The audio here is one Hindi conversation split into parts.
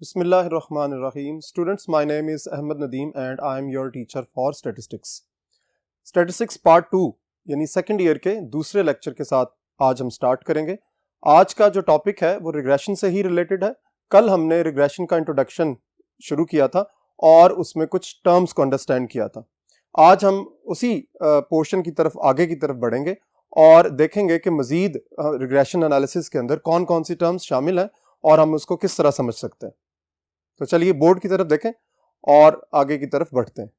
Bismillahirrahmanirrahim. Students, my name is Ahmed Nadeem and I am your teacher for statistics. Statistics Part 2 यानी सेकेंड ईयर के दूसरे लेक्चर के साथ आज हम स्टार्ट करेंगे। आज का जो टॉपिक है वो रिग्रेशन से ही रिलेटेड है। कल हमने रिग्रेशन का इंट्रोडक्शन शुरू किया था और उसमें कुछ टर्म्स को अंडरस्टैंड किया था। आज हम उसी पोर्शन की तरफ आगे की तरफ बढ़ेंगे और देखेंगे कि मजीद रिग्रेशन एनालिसिस के अंदर कौन कौन सी टर्म्स शामिल हैं और हम उसको किस तरह समझ सकते हैं। तो चलिए बोर्ड की तरफ देखें और आगे की तरफ बढ़ते हैं।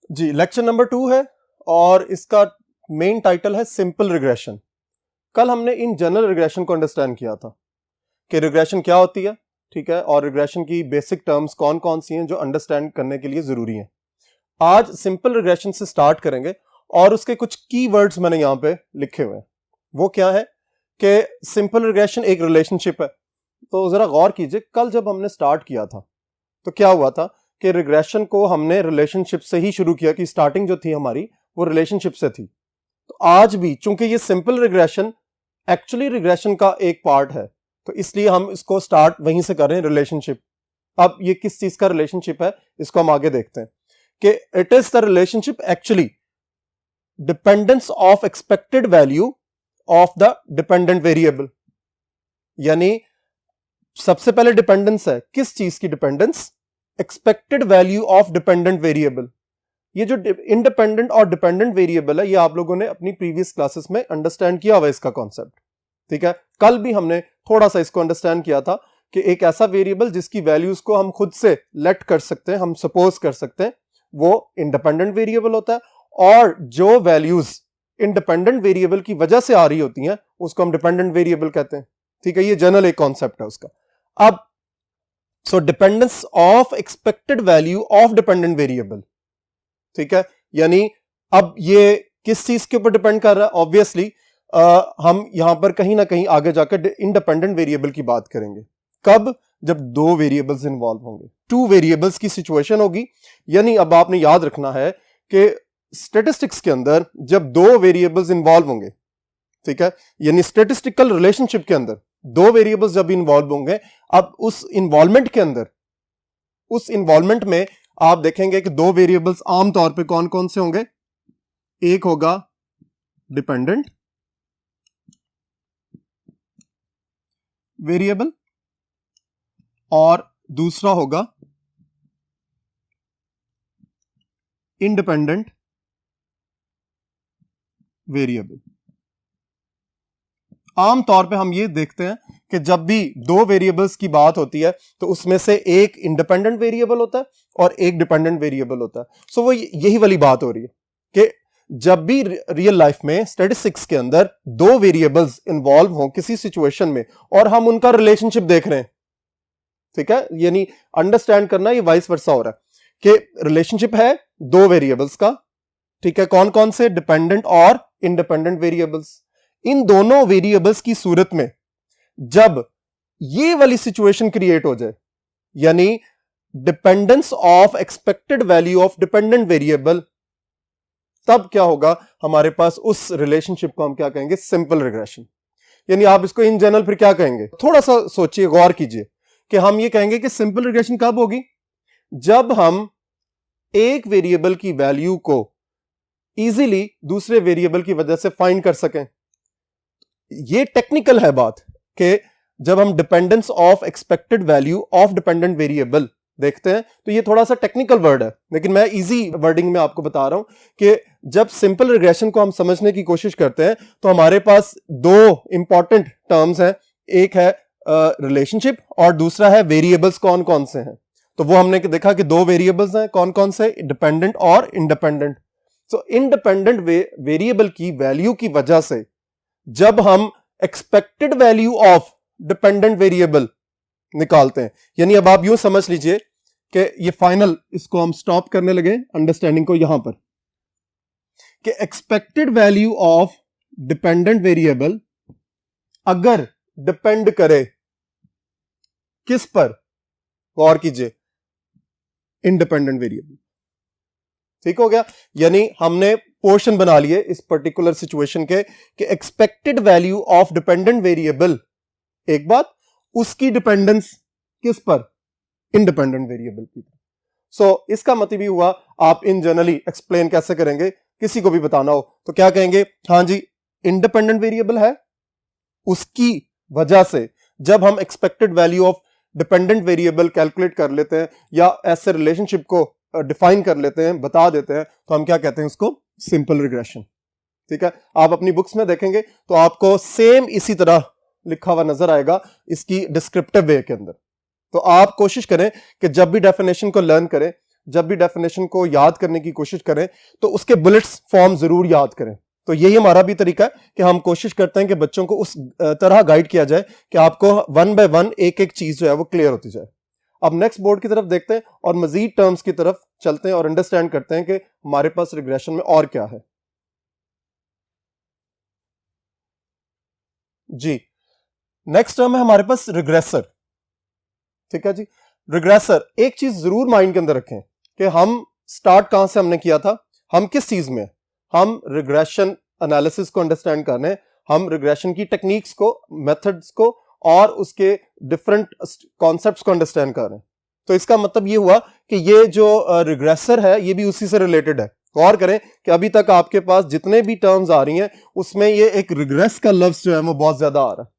जी, लेक्चर नंबर 2 है और इसका मेन टाइटल है सिंपल रिग्रेशन। कल हमने इन जनरल रिग्रेशन को अंडरस्टैंड किया था कि रिग्रेशन क्या होती है, ठीक है, और रिग्रेशन की बेसिक टर्म्स कौन कौन सी हैं जो अंडरस्टैंड करने के लिए जरूरी हैं। आज सिंपल रिग्रेशन से स्टार्ट करेंगे और उसके कुछ की वर्ड्स मैंने यहां पे लिखे हुए हैं। वो क्या है कि सिंपल रिग्रेशन एक रिलेशनशिप है। तो जरा गौर कीजिए, कल जब हमने स्टार्ट किया था तो क्या हुआ था कि रिग्रेशन को हमने रिलेशनशिप से ही शुरू किया, कि स्टार्टिंग जो थी हमारी वो रिलेशनशिप से थी। तो आज भी चूंकि ये सिंपल रिग्रेशन एक्चुअली रिग्रेशन का एक पार्ट है तो इसलिए हम इसको स्टार्ट वहीं से कर रहे हैं, रिलेशनशिप। अब ये किस चीज का रिलेशनशिप है इसको हम आगे देखते हैं कि it is the relationship actually dependence of expected value of the dependent variable. यानी सबसे पहले डिपेंडेंस है किस चीज की? Dependence expected value of dependent variable. ये जो इंडिपेंडेंट और डिपेंडेंट वेरिएबल है ये आप लोगों ने अपनी प्रीवियस क्लासेस में अंडरस्टैंड किया हुआ इसका कॉन्सेप्ट, ठीक है। कल भी हमने थोड़ा सा इसको अंडरस्टैंड किया था कि एक ऐसा वेरिएबल जिसकी वैल्यूज को हम खुद से लेट कर सकते हैं, हम सपोज कर सकते हैं, वो इंडिपेंडेंट वेरिएबल होता है। और जो वैल्यूज इंडिपेंडेंट वेरिएबल की वजह से आ रही होती हैं उसको हम डिपेंडेंट वेरिएबल कहते हैं, ठीक है। ये जनरल एक कॉन्सेप्ट है उसका। अब so dependence of expected value of dependent variable, ठीक है। यानी अब ये किस चीज के ऊपर डिपेंड कर रहा है? ऑब्वियसली हम यहां पर कहीं ना कहीं आगे जाकर इंडिपेंडेंट वेरिएबल की बात करेंगे। कब? जब दो वेरिएबल्स इन्वॉल्व होंगे, टू वेरिएबल्स की सिचुएशन होगी। यानी अब आपने याद रखना है कि स्टैटिस्टिक्स के अंदर जब दो वेरिएबल्स इन्वॉल्व होंगे, ठीक है, यानी स्टैटिस्टिकल रिलेशनशिप के अंदर दो वेरिएबल्स जब इन्वॉल्व होंगे, अब उस इन्वॉल्वमेंट के अंदर, उस इन्वॉल्वमेंट में आप देखेंगे कि दो वेरिएबल्स आमतौर पे कौन कौन से होंगे? एक होगा डिपेंडेंट वेरिएबल और दूसरा होगा इंडिपेंडेंट वेरिएबल। आमतौर पे हम ये देखते हैं कि जब भी दो वेरिएबल्स की बात होती है तो उसमें से एक इंडिपेंडेंट वेरिएबल होता है और एक डिपेंडेंट वेरिएबल होता है। सो वो यही वाली बात हो रही है कि जब भी रियल लाइफ में स्टैटिस्टिक्स के अंदर दो वेरिएबल्स इन्वॉल्व हों किसी सिचुएशन में और हम उनका रिलेशनशिप देख रहे हैं, ठीक है, यानी अंडरस्टैंड करना, ये वाइस वर्सा हो रहा है कि रिलेशनशिप है दो वेरिएबल्स का, ठीक है। कौन कौन से? डिपेंडेंट और इंडिपेंडेंट वेरिएबल्स। इन दोनों वेरिएबल्स की सूरत में जब ये वाली सिचुएशन क्रिएट हो जाए, यानी dependence of expected value of dependent variable, तब क्या होगा? हमारे पास उस रिलेशनशिप को हम क्या कहेंगे? Simple regression. यानी आप इसको इन जनरल फिर क्या कहेंगे? थोड़ा सा सोचिए, गौर कीजिए कि हम ये कहेंगे कि सिंपल रिग्रेशन कब होगी? जब हम एक वेरिएबल की वैल्यू को इजीली दूसरे वेरिएबल की वजह से फाइंड कर सकें। ये टेक्निकल है बात कि जब हम dependence of expected value of dependent variable देखते हैं तो ये थोड़ा सा टेक्निकल वर्ड है, लेकिन मैं इजी वर्डिंग में आपको बता रहा हूं कि जब सिंपल रिग्रेशन को हम समझने की कोशिश करते हैं तो हमारे पास दो इंपॉर्टेंट टर्म्स हैं। एक है रिलेशनशिप और दूसरा है वेरिएबल्स कौन कौन से हैं। तो वो हमने देखा कि दो वेरिएबल्स हैं, कौन कौन से? डिपेंडेंट और इंडिपेंडेंट। सो इंडिपेंडेंट वेरिएबल की वैल्यू की वजह से जब हम expected value of dependent variable निकालते हैं, यानी अब आप यूं समझ लीजिए कि ये फाइनल, इसको हम स्टॉप करने लगे अंडरस्टैंडिंग को यहां पर, कि expected value of dependent variable अगर डिपेंड करे किस पर? गौर कीजिए, इंडिपेंडेंट वेरिएबल। ठीक हो गया। यानी हमने पोर्शन बना लिए इस पर्टिकुलर सिचुएशन के कि expected value of dependent variable एक बात, उसकी डिपेंडेंस किस पर? इंडिपेंडेंट वेरिएबल की। सो इसका मतलब भी हुआ आप इन जनरली एक्सप्लेन कैसे करेंगे, किसी को भी बताना हो तो क्या कहेंगे, हाँ जी इंडिपेंडेंट वेरिएबल है, उसकी वजह से जब हम expected value of dependent variable calculate कर लेते हैं या ऐसे रिलेशनशिप को डिफाइन कर लेते हैं, बता देते हैं, तो हम क्या कहते हैं उसको? Simple regression. ठीक है, आप अपनी बुक्स में देखेंगे तो आपको सेम इसी तरह लिखा हुआ नजर आएगा इसकी डिस्क्रिप्टिव वे के अंदर। तो आप कोशिश करें कि जब भी डेफिनेशन को लर्न करें, जब भी डेफिनेशन को याद करने की कोशिश करें तो उसके बुलेट्स फॉर्म जरूर याद करें। तो यही हमारा भी तरीका है कि हम कोशिश करते हैं कि बच्चों को उस तरह गाइड किया जाए कि आपको वन बाय वन एक एक चीज जो है वो क्लियर होती जाए। अब नेक्स्ट बोर्ड की तरफ देखते हैं और मजीद टर्म्स की तरफ चलते हैं और अंडरस्टैंड करते हैं कि हमारे पास रिग्रेशन में और क्या है। जी, नेक्स्ट टर्म है हमारे पास रिग्रेसर। ठीक है जी, रिग्रेसर एक चीज जरूर माइंड के अंदर रखें कि हम स्टार्ट कहां से हमने किया था, हम किस चीज में, हम रिग्रेशन एनालिसिस को अंडरस्टैंड कर रहे हैं, हम रिग्रेशन की टेक्निक्स को, मेथड्स को और उसके डिफरेंट कॉन्सेप्ट्स को अंडरस्टैंड कर रहे हैं। तो इसका मतलब ये हुआ कि ये जो रिग्रेसर है ये भी उसी से रिलेटेड है। गौर करें कि अभी तक आपके पास जितने भी टर्म्स आ रही हैं उसमें ये एक रिग्रेस का लफ्ज जो है वो बहुत ज्यादा आ रहा है।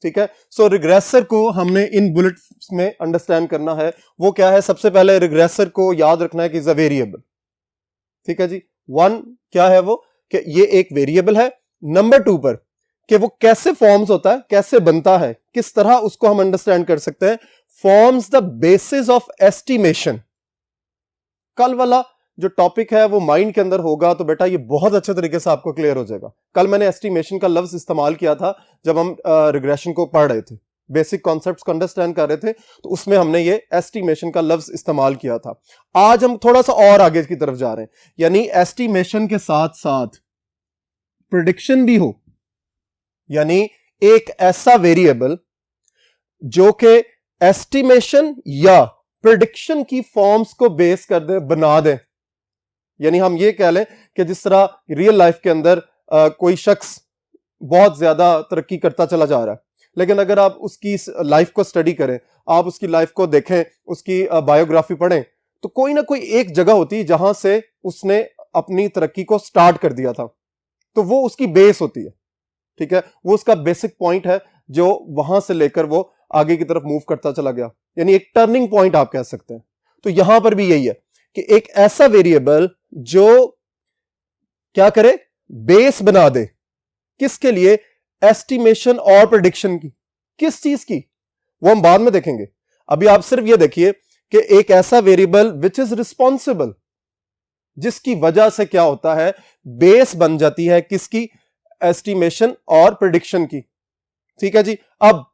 ठीक है, सो रिग्रेसर को हमने इन बुलेट्स में अंडरस्टैंड करना है। वो क्या है? सबसे पहले रिग्रेसर को याद रखना है कि इज अ वेरिएबल। ठीक है जी, वन क्या है वो कि ये एक वेरिएबल है। नंबर टू पर कि वो कैसे फॉर्म्स होता है, कैसे बनता है, किस तरह उसको हम अंडरस्टैंड कर सकते हैं। Forms the basis of estimation. कल वाला जो टॉपिक है वो माइंड के अंदर होगा तो बेटा ये बहुत अच्छे तरीके से आपको क्लियर हो जाएगा। कल मैंने एस्टिमेशन का लफ्ज इस्तेमाल किया था जब हम रिग्रेशन को पढ़ रहे थे, बेसिक कॉन्सेप्ट्स को अंडरस्टैंड कर रहे थे, तो उसमें हमने ये एस्टिमेशन का लफ्ज इस्तेमाल किया था। आज हम थोड़ा सा और आगे की तरफ जा रहे हैं, यानी एस्टिमेशन के साथ साथ प्रेडिक्शन भी हो, यानी एक ऐसा वेरिएबल जो कि एस्टिमेशन या प्रेडिक्शन की फॉर्म्स को बेस कर दे, बना दे। यानी हम ये कह लें कि जिस तरह रियल लाइफ के अंदर कोई शख्स बहुत ज्यादा तरक्की करता चला जा रहा है, लेकिन अगर आप उसकी लाइफ को स्टडी करें, आप उसकी लाइफ को देखें, उसकी बायोग्राफी पढ़ें, तो कोई ना कोई एक जगह होती है जहां से उसने अपनी तरक्की को स्टार्ट कर दिया था, तो वो उसकी बेस होती है। ठीक है, वो उसका बेसिक पॉइंट है जो वहां से लेकर वो आगे की तरफ मूव करता चला गया, यानी एक टर्निंग पॉइंट आप कह सकते हैं। तो यहां पर भी यही है कि एक ऐसा वेरिएबल जो क्या करे, बेस बना दे, किसके लिए? एस्टिमेशन और प्रेडिक्शन की। किस चीज की वो हम बाद में देखेंगे। अभी आप सिर्फ ये देखिए कि एक ऐसा वेरिएबल विच इज रिस्पॉन्सिबल, जिसकी वजह से क्या होता है, बेस बन जाती है किसकी? एस्टिमेशन और प्रेडिक्शन की। ठीक है जी, अब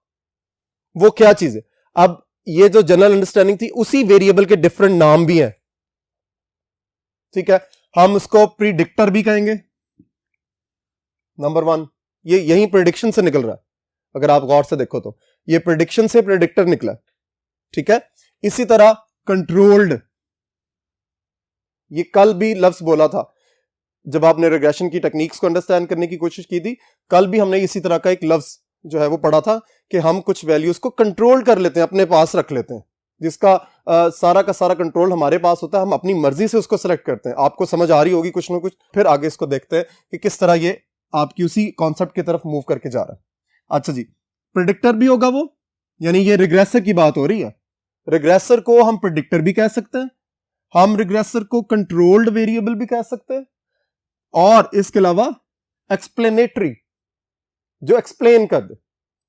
वो क्या चीज है? अब ये जो जनरल अंडरस्टैंडिंग थी, उसी वेरिएबल के डिफरेंट नाम भी हैं। ठीक है, हम उसको प्रीडिक्टर भी कहेंगे। नंबर वन, ये यही प्रेडिक्शन से निकल रहा है, अगर आप गौर से देखो तो ये प्रेडिक्शन से प्रेडिक्टर निकला। ठीक है, इसी तरह कंट्रोल्ड, ये कल भी लफ्ज बोला था जब आपने रिग्रेशन की टेक्निक्स को अंडरस्टैंड करने की कोशिश की थी। कल भी हमने इसी तरह का एक लफ्ज जो है वो पढ़ा था कि हम कुछ वैल्यूज को कंट्रोल कर लेते हैं, अपने पास रख लेते हैं, जिसका सारा का सारा कंट्रोल हमारे पास होता है, हम अपनी मर्जी से उसको सेलेक्ट करते हैं। आपको समझ आ रही होगी कुछ ना कुछ, फिर आगे इसको देखते हैं कि किस तरह ये आपकी उसी कॉन्सेप्ट की तरफ मूव करके जा रहा है। अच्छा जी, प्रेडिक्टर भी होगा वो, यानी ये रिग्रेसर की बात हो रही है। रिग्रेसर को हम प्रेडिक्टर भी कह सकते हैं, हम रिग्रेसर को कंट्रोल्ड वेरिएबल भी कह सकते हैं, और इसके अलावा एक्सप्लेनेटरी, जो एक्सप्लेन कर दे।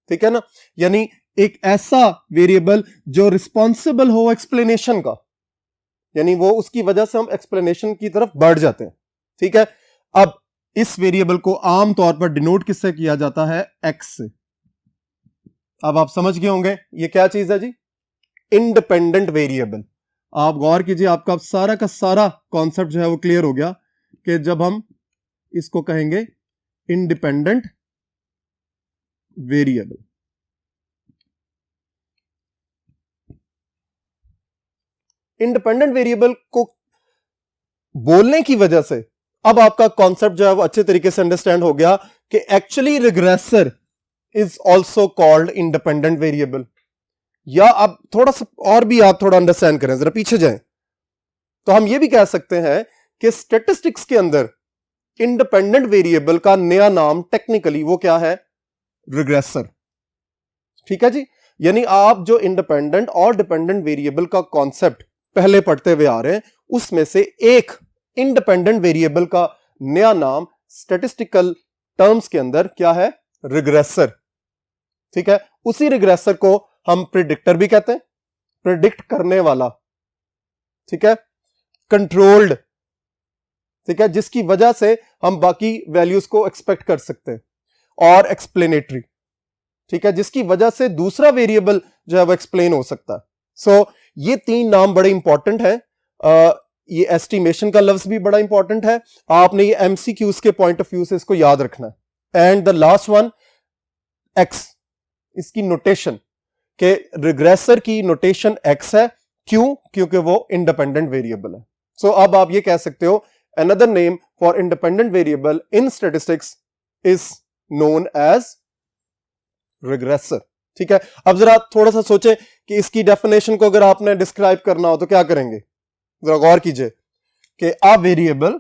ठीक है ना, यानी एक ऐसा वेरिएबल जो रिस्पॉन्सिबल हो एक्सप्लेनेशन का, यानी वो उसकी वजह से हम एक्सप्लेनेशन की तरफ बढ़ जाते हैं। ठीक है, अब इस वेरिएबल को आमतौर पर डिनोट किससे किया जाता है? एक्स से। अब आप समझ गए होंगे ये क्या चीज है जी? Independent variable. आप गौर कीजिए, आपका सारा का सारा कॉन्सेप्ट जो है वो क्लियर हो गया कि जब हम इसको कहेंगे इंडिपेंडेंट वेरिएबल। इंडिपेंडेंट वेरिएबल को बोलने की वजह से अब आपका कॉन्सेप्ट जो है वो अच्छे तरीके से अंडरस्टैंड हो गया कि actually regressor is also called independent variable. या आप थोड़ा सा और भी आप थोड़ा अंडरस्टैंड करें, जरा पीछे जाएं, तो हम ये भी कह सकते हैं कि स्टैटिस्टिक्स के अंदर इंडिपेंडेंट वेरिएबल का नया नाम टेक्निकली वो क्या है? रिग्रेसर। ठीक है जी। यानी आप जो इंडिपेंडेंट और डिपेंडेंट वेरिएबल का कॉन्सेप्ट पहले पढ़ते हुए आ रहे हैं, उसमें से एक इंडिपेंडेंट वेरिएबल का नया नाम स्टैटिस्टिकल टर्म्स के अंदर क्या है? रिग्रेसर। ठीक है। उसी रिग्रेसर को हम प्रिडिक्टर भी कहते हैं, प्रिडिक्ट करने वाला। ठीक है। कंट्रोल्ड, ठीक है, जिसकी वजह से हम बाकी वैल्यूज को एक्सपेक्ट कर सकते हैं। और एक्सप्लेनेटरी, ठीक है, जिसकी वजह से दूसरा वेरिएबल जो है वो एक्सप्लेन हो सकता है। सो ये तीन नाम बड़े इंपॉर्टेंट है। ये एस्टिमेशन का लफ्ज भी बड़ा इंपॉर्टेंट है, आपने ये एमसीक्यूज के पॉइंट ऑफ व्यू से इसको याद रखना है। And the last one x, इसकी नोटेशन के रिग्रेसर की नोटेशन एक्स है। क्यों? क्योंकि वो इंडिपेंडेंट वेरिएबल है। सो अब आप ये कह सकते हो another name for independent variable in statistics is known as regressor। ठीक है। अब जरा थोड़ा सा सोचें कि इसकी डेफिनेशन को अगर आपने डिस्क्राइब करना हो तो क्या करेंगे? जरा गौर कीजिए कि a variable